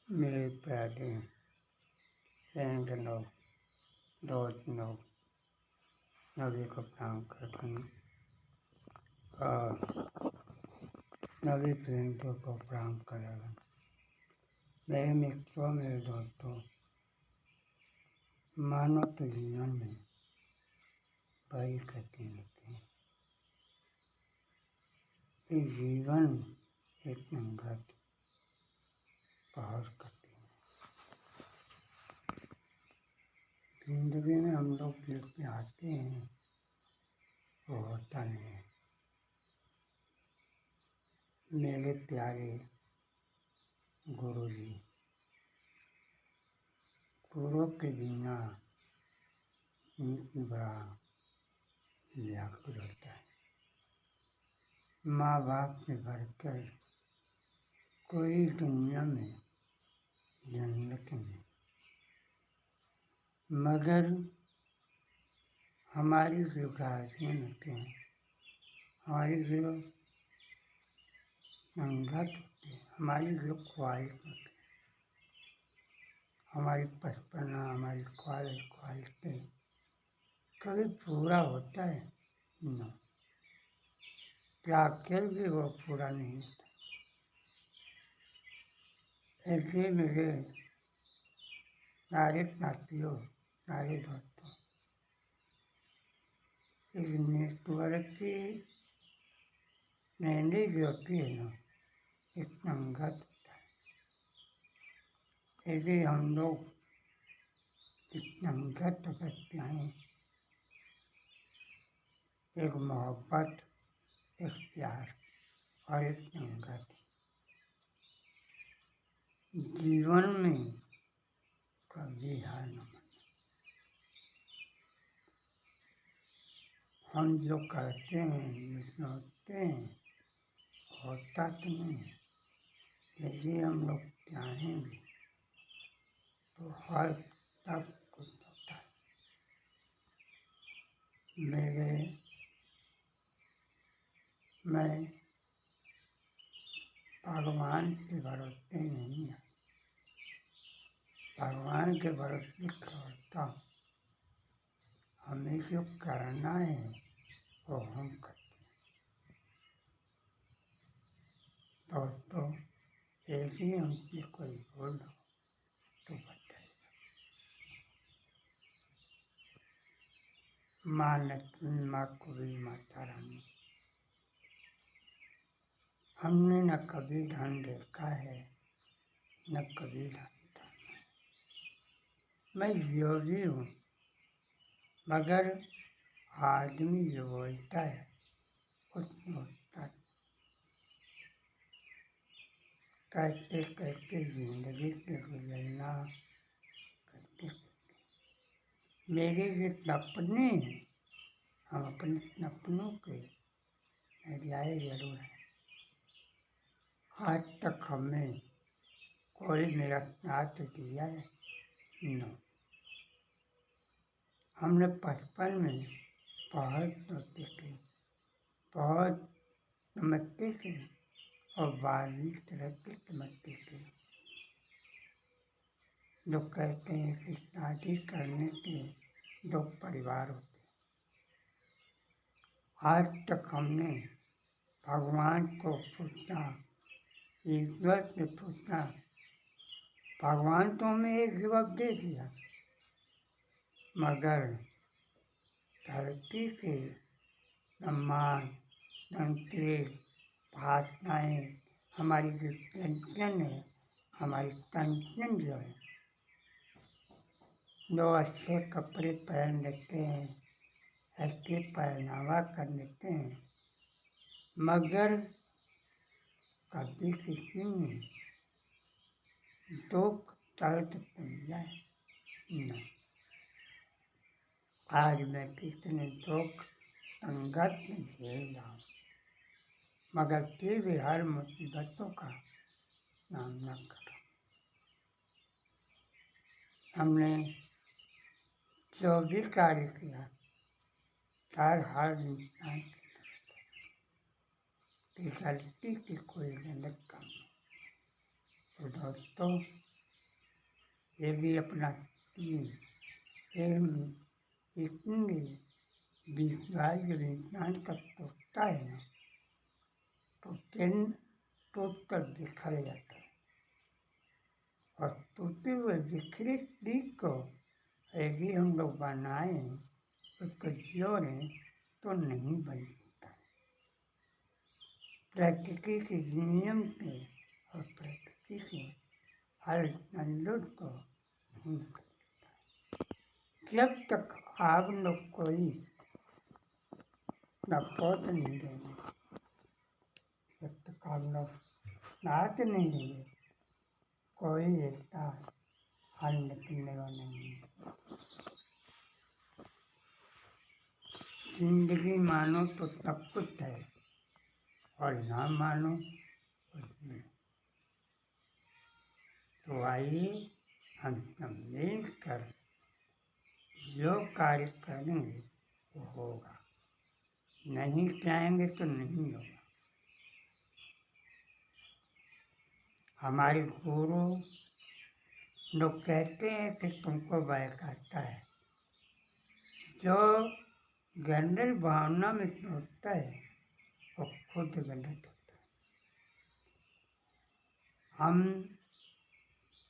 मेरे प्यारे फ्रेंड लोग, दोस्त लोग, सभी को प्रणाम करते हैं और सभी फ्रेंड्सों को प्रणाम करेगा। मेरे मित्रों, मेरे दोस्तों, मानो तो जीवन में वही कहते रहते हैं कि जीवन एक संघर्ष बहुत कठिन है। जिंदगी में हम लोग लेके आते हैं वो होता नहीं है। मेरे प्यारे गुरुजी, गुरु के बिना बड़ा व्याकुल होता है। माँ बाप से बढ़कर कोई दुनिया में जन्नत नहीं, मगर हमारी जो गार्जियन होते हैं, हमारी जो संगत होती है, हमारी जो ख्वाहिश होती है, हमारी बचपना, हमारी ख्वाहिशें कभी पूरा होता है न, क्या के भी वो पूरा नहीं होता। ऐसे मेरे सारे साथियों, सारे दोस्तों, इस नेटवर्क की मेहंदी जो होती है ना, एक संगत होता है। यदि हम लोग इस संगत करते हैं, एक मोहब्बत, एक प्यार और एक संगत, जीवन में कभी हार न माने। हम जो करते हैं, जो सोचते हैं, होता तो नहीं है। यदि हम लोग चाहेंगे तो हर सब कुछ होता है। मैं भगवान के भरोसे नहीं है, भगवान के भरोसे करता हूँ। हमें जो करना है वो हम करते हैं। दोस्तों, यदि हमसे कोई भूल हो तो बताइए। माँ लक्ष्मी, माँ कुबेर, माता रानी, हमने न कभी धन देखा है, न कभी धन जाना है। मैं योगी हूँ, मगर आदमी जो बोलता है कुछ होता है। कैसे कैसे जिंदगी से गुजरना, कैसे मेरे जो सपने हैं, हम अपने सपनों के नजारे जरूर हैं। आज तक हमें कोई मेरा साथ दिया है न। हमने बचपन में बहुत सोचते थे, बहुत समझते थे और बारहवीं तरह के समझते थे। जो कहते हैं कि शादी करने के दो परिवार होते। आज तक हमने भगवान को पूछा, ईश्वर से पूछा, भगवान तो हमें एक जवाब दे दिया, मगर धरती के सम्मान, संकेत, भाषाएँ, हमारी जो टेंशन है, हमारी टेंशन जो है, जो अच्छे कपड़े पहन लेते हैं, अच्छे पहनावा कर लेते हैं, मगर कभी किसी ने दुख दर्द समझा है न। आज मैं कितने दुख संगत में झेल रहा हूँ, मगर फिर भी हर मुसीबतों का सामना कर रहा हूँ। हमने जो भी कार्य किया, हर इंसान की गलती की कोई गलत काम नहीं। तो दोस्तों, ये भी अपना इतनी विश्वास विज्ञान का टूटता है ना, तो चैन टूट कर बिखर जाता है। और टूटे हुए बिखरे चीज को यदि हम लोग बनाएं, उसको जोड़ें, तो नहीं बन सकता। प्रकृति के नियम से और प्रकृति से हर संलूट को नहीं कर सकता। जब तक आप लोग कोई नफरत नहीं देंगे, जब तक आप लोग साथ नहीं देंगे, कोई ऐसा हल निकलने वाला नहीं है। जिंदगी मानो तो सब कुछ है, और ना मानो कुछ नहीं। तो आइए हम सब मिलकर जो कार्य करेंगे वो होगा, नहीं चाहेंगे तो नहीं होगा। हमारे गुरु लोग कहते हैं कि तुमको बहकाता है। जो गंडल भावना में होता है वो खुद गलत होता है। हम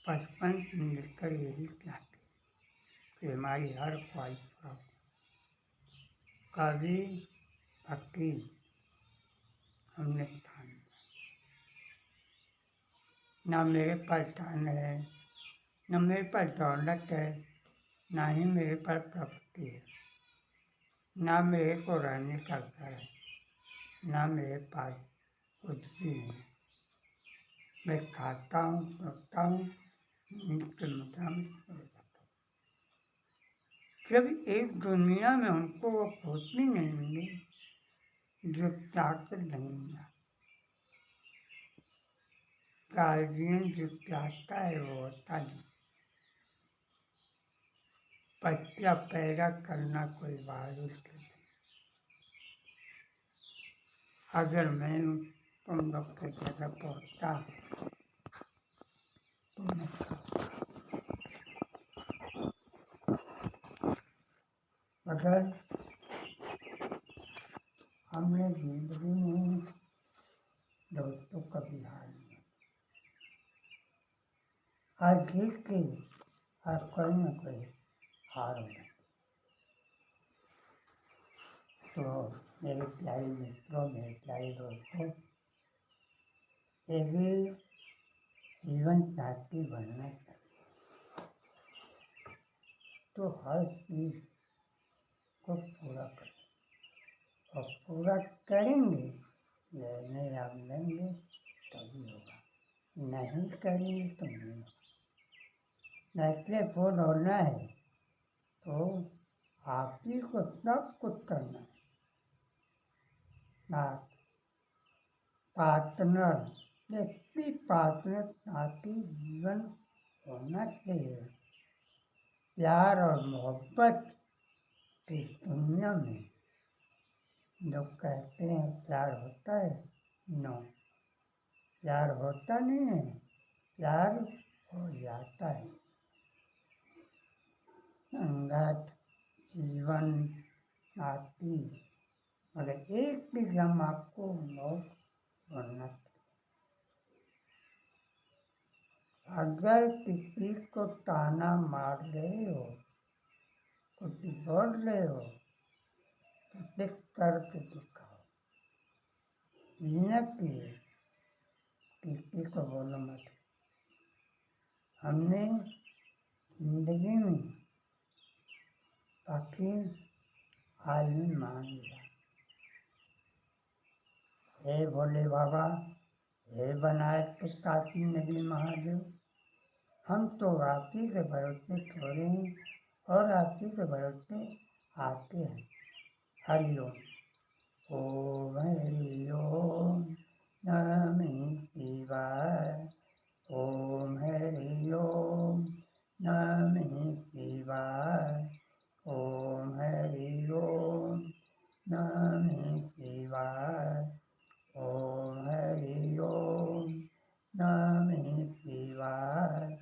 बचपन से मिलकर यही चाहते कि हमारी हर ख्वाहिश पूरा हो। कभी भक्ति हमने ठान लिया, ना मेरे पास धन है, न मेरे पास दौलत है, ना ही मेरे पास प्रॉपर्टी है, ना मेरे को रहने का घर है, ना मेरे पास कुछ भी नहीं। मैं खाता हूँ, सोता हूँ, नींद के मुद्रा में सो जाता हूँ। जब एक दुनिया में हमको वो खुशी नहीं मिली जो चाहकर नहीं मिला। गार्जियन जो चाहता है वो होता नहीं। बच्चा पैदा करना कोई बहादुर नहीं। अगर मैं तुम लोग की जगह पहुँचता तो मैं अगर हमने जिंदगी में दोस्तों का भी हार लिया, हर जीत की हर कोई न कोई हार होगा। तो मेरे प्यारे मित्रों, मेरे प्यारे दोस्तों, यदि जीवन साथी बनना चाहिए तो हर चीज को पूरा करें, और पूरा करेंगे, लेने आप लेंगे तभी होगा, नहीं करेंगे तो नहीं होगा। नैसले फूल होना है तो आप ही को सब कुछ करना है। ना पार्टनर, व्यक्ति पार्टनर साथी जीवन होना चाहिए। प्यार और मोहब्बत की दुनिया में लोग कहते हैं प्यार होता है, नो, प्यार होता नहीं है, प्यार हो जाता है। संगत, जीवन साथी, मगर एक चीज आपको नोट करना चाहिए। अगर किसी को ताना मार रहे हो, कुछ बोल रहे हो, तो देख करके दिखाओ। जीने के लिए किसी को बोलो मत। हमने जिंदगी में बाकी हाल में मान लिया, हे भोले बाबा, हे बनारस के काशी नगरी महादेव, हम तो आप ही के भरोसे छोड़े हैं और आप ही के भरोसे आते हैं। हरिओम। ओम हरिओम नमः शिवाय। ओम हरिओम नमः शिवाय। ओम हरिओम नमः शिवाय। ओम हरिओम नमः शिवाय।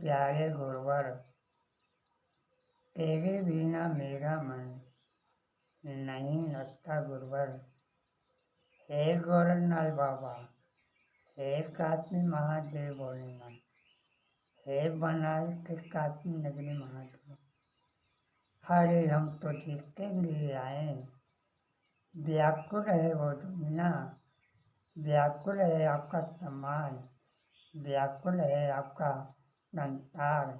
प्यारे गुरुवर, तेरे बिना मेरा मन नहीं लगता गुरुवर। हे गोरखनाथ बाबा, हे काशी महादेव भोलेनाथ, हे बनारस के काशी नगरी महादेव, हरे हम तो जिसके लिए आए, व्याकुल है वो दुनिया, व्याकुल है आपका सम्मान, व्याकुल है आपका संसार।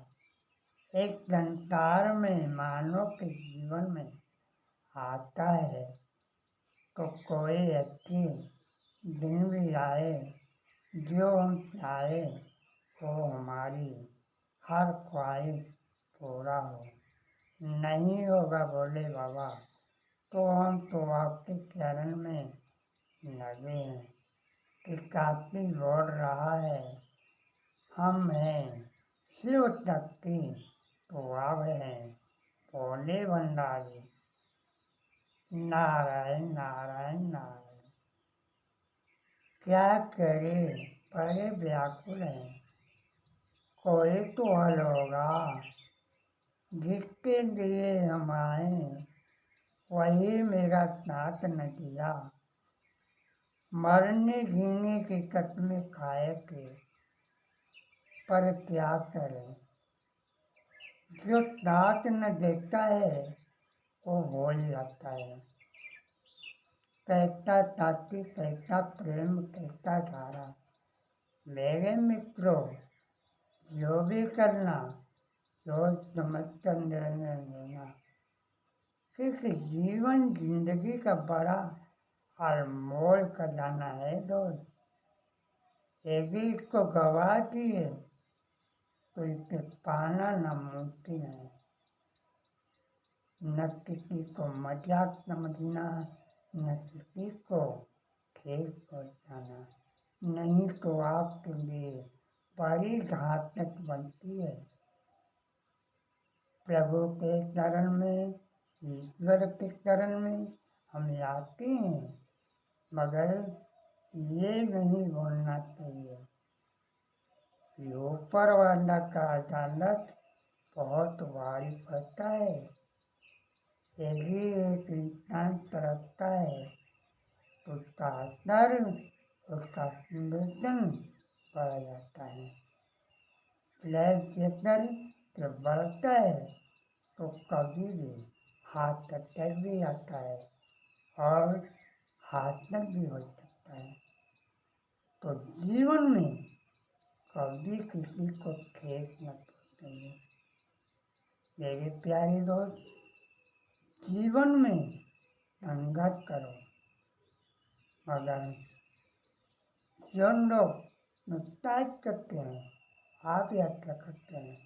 एक संसार में मानव के जीवन में आता है तो कोई अच्छी दिन भी आए, जो हम चाहे वो हमारी हर ख्वाहिश पूरा हो। नहीं होगा भोले बाबा तो हम तो आपके चरण में लगे हैं कि काशी बोल रहा है, हम हैं शिव शक्ति तो आप हैं भोले भंडारी। नारायण नारायण नारायण। क्या करे, बड़े व्याकुल हैं, कोई तो हल होगा, जिसके लिए हम आए वही मेरा साथ न दिया। मरने जीने की कसमें खाए थे, पर क्या करें, जो साथ न देता है वो भूल जाता है। कैसा साथी, कैसा प्रेम, कैसा धारा। मेरे मित्रों, जो भी करना सोच समझ कर निर्णय लेना। सिर्फ जीवन जिंदगी का बड़ा अनमोल खजाना है दोस्त। यदि इसको गवा दिए तो इसे पाना नामुमकिन है। न किसी को मजाक समझना, न किसी को ठेस पहुंचाना, नहीं तो आपके लिए बड़ी घातक बनती है। प्रभु के चरण में, ईश्वर के चरण में हम आते हैं, मगर ये नहीं भूलना चाहिए कि ऊपर वाला का अदालत बहुत भारी पड़ता है। यदि एक इंसान तरसता है तो उसका असर, उसका संवेदन बढ़ जाता है। ब्लड प्रेशर जब बढ़ता है तो कभी भी हार्ट अटैक भी आता है और हार्ट भी हो सकता है। तो जीवन में कभी किसी को ठेस न पहुंचाइए। मेरे प्यारे दोस्त, जीवन में संघर्ष करो, मगर जो लोग नुकसान करते हैं, आप यात्रा करते हैं,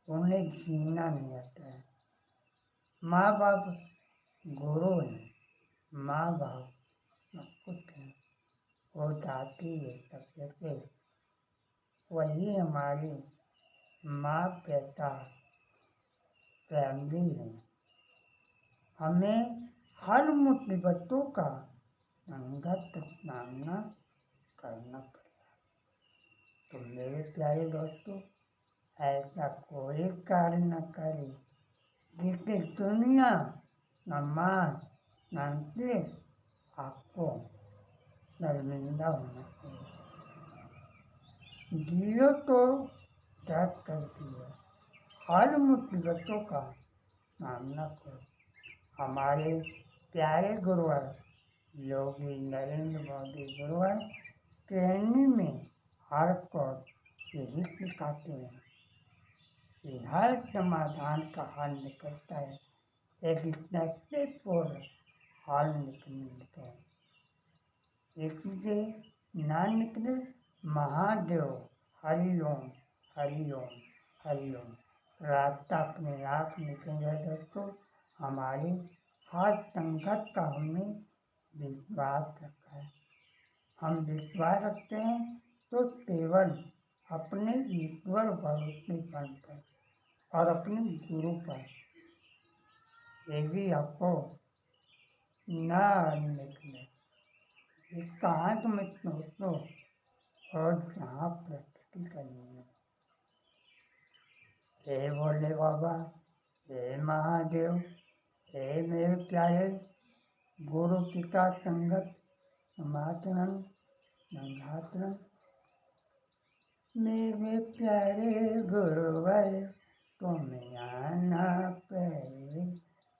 उन्हें जीना नहीं आता है। माँ बाप गुरु हैं, माँ बाप सब कुछ है, वो जाती है सबसे, वही हमारी माँ पिता फैमिली है। हमें हर मुसीबतों का संघर्ष सामना करना पड़ेगा। तो मेरे प्यारे दोस्तों, ऐसा कोई कार्य न करे जिससे दुनिया न मान न आपको शर्मिंदा होना चाहिए। जियो तो डट कर दियो, हर मुसीबतों का सामना करो। हमारे प्यारे गुरुवर योगी नरेंद्र मोदी गुरुवर ट्रेनिंग में हर को यही सिखाते हैं कि हर समाधान का हल निकलता है, एक सक्सेसफुल हल निकलता है। इससे ना निकले महादेव, हरिओम हरिओम हरिओम। रास्ता अपने आप निकल जाए दोस्तों। हमारी हर संकट का हमने विश्वास रखा है। हम विश्वास रखते हैं तो केवल अपने ईश्वर भरोसे पर और अपने गुरु पर। यदि आपको ना निकले, एकांत में सोचो और जहाँ प्रकृति करनी है। हे भोले बाबा, हे महादेव, हे मेरे प्यारे गुरु पिता संगत महात्मन महात्मन, मेरे प्यारे गुरुवर तुम्हें आना पहले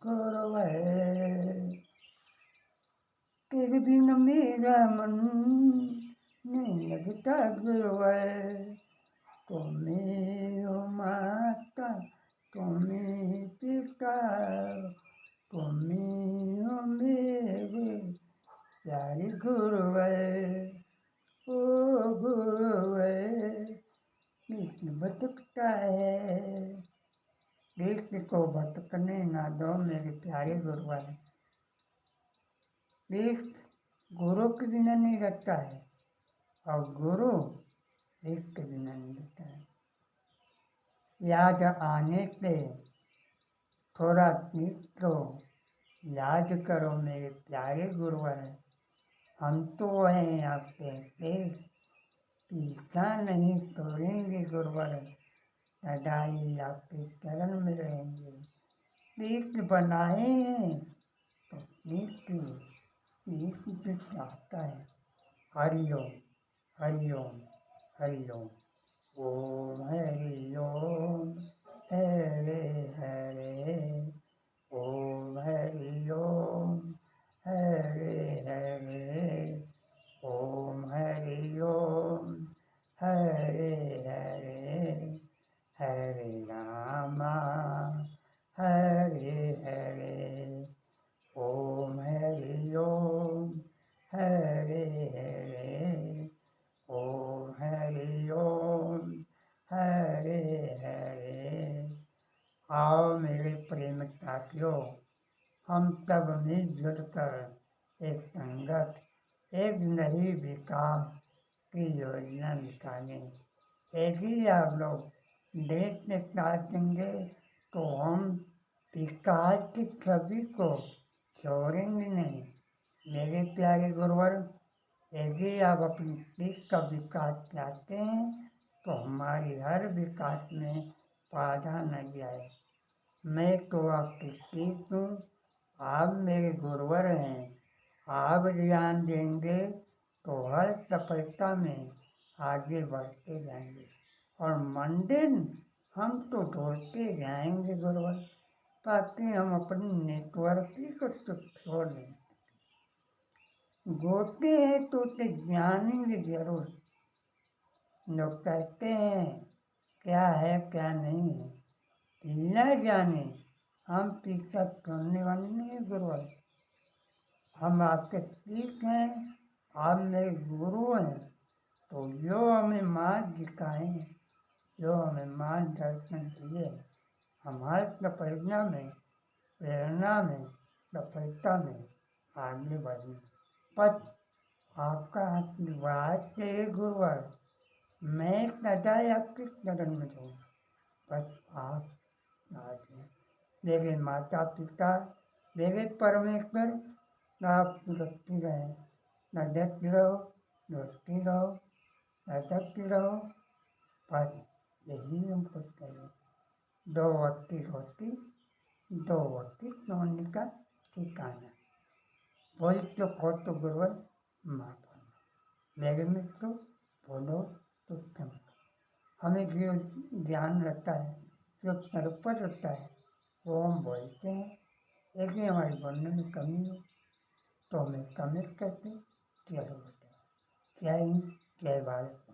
गुरुवर, तेरे बिन मेरा मन नहीं लगता गुरुवर, तुम्हें हो माता तुम्हें पिता तुम्हें हो मेरे प्यारे गुरुवर, ओ गुरुवर कृष्ण भटकता है, कृष्ण को भटकने ना दो मेरे प्यारे गुरुवर, कृष्ण गुरु के बिना नहीं रहता है और गुरु कृष्ण के बिना नहीं रहता है। याद आने पे थोड़ा तीर्थ लो, याद करो मेरे प्यारे गुरुवर, हम तो हैं आपके पेश, पीछा नहीं छोड़ेंगे गुरुवर, सदाई आपके चरण में रहेंगे, कृष्ण बनाए हैं तो कृष्ण पे चाहता है। हरिओम हरिओम हरिओम, ओम हरिओम हरे हरे, ओम हरिओम हरे हरे, ओम हरिओम हरे हरे, हरे रामा हरे हरे, ओम हरिओम हरे हरे, ओम हरिओम हरे हरे। आओ मेरे प्रेम साथियों, हम सब मिलजुल कर एक संगत एक नई विकास की योजना निकालें। यदि आप लोग देश में साथ देंगे तो हम विकास की छवि को छोड़ेंगे नहीं। मेरे प्यारे गुरुवर, यदि आप अपनी देश का विकास चाहते हैं तो हमारी हर विकास में बाधा न जाए। मैं तो आपकी शीश हूँ, आप मेरे गुरुवर हैं। आप ज्ञान देंगे तो हर सफलता में आगे बढ़ते जाएंगे और मंदिर हम तो ढूंढते जाएंगे गुरुवर, ताकि हम अपनी नेटवर्क को तो छोड़ दें। गोते हैं तो उसे जानेंगे जरूर। लोग कहते हैं क्या है क्या नहीं है, न जाने हम पीछा छोड़ने वाले नहीं है गुरुवर। हम आपके शिष्य हैं, आप मेरे गुरु हैं, तो जो हमें मार्ग दिखाएं, जो हमें मार्गदर्शन दिए, हमारे सफलता में प्रेरणा में सफलता में आगे बढ़े। बस आपका आशीर्वाद से गुरुवर, मैं सदा आपके चरण में हूँ। बस आप मेरे माता पिता, मेरे परमेश्वर, आप सुरक्षित रहें, सजग रहो, दोस्ती रहो, सजग रहो। बस यही हम कुछ करें। 2 वक्त की रोटी, 2 वक्त की सोने का ठिकाना। बोल चुप हो तो गुरुवर माफ करना। मेरे मित्रों, बोलो तो क्षमा। हमें जो ध्यान रहता है, जो सर्वपद रहता है, वो हम बोलते हैं। यदि हमारे बोलने में कमी हो तो हमें कमेंट करके जरूर बताएं। जय हिंद, जय भारत।